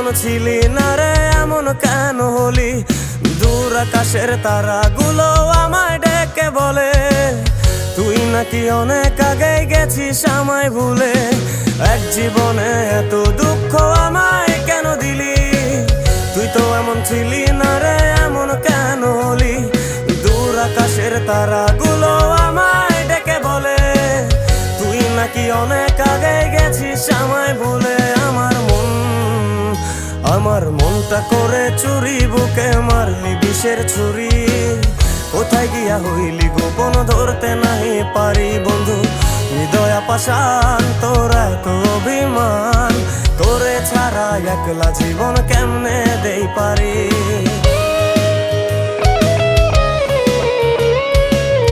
এমন ছিলি না রে, এমন কেন হলি? দূর আকাশের তারাগুলো আমায় ডেকে বলে তুই নাকি অনেক আগে গেছিস আমায় ভুলে। এক জীবনে এত দুঃখ আমায় কেন দিলি? তুই তো এমন ছিলি না রে, এমন কেন হলি? দূর আকাশের তারাগুলো আমায় ডেকে বলে তুই নাকি অনেক আগে গেছিস আমায় ভুলে। আমার মনটা করে চুরি, বুকে মারলি বিষের ছুরি। কোথায় গিয়া হইলি গোপন ধরতে নাহি পারি বন্ধু। হৃদয় পাষাণ তোর এত অভিমান, তোরে ছাড়া একলা জীবন কেমনে দেই পারি।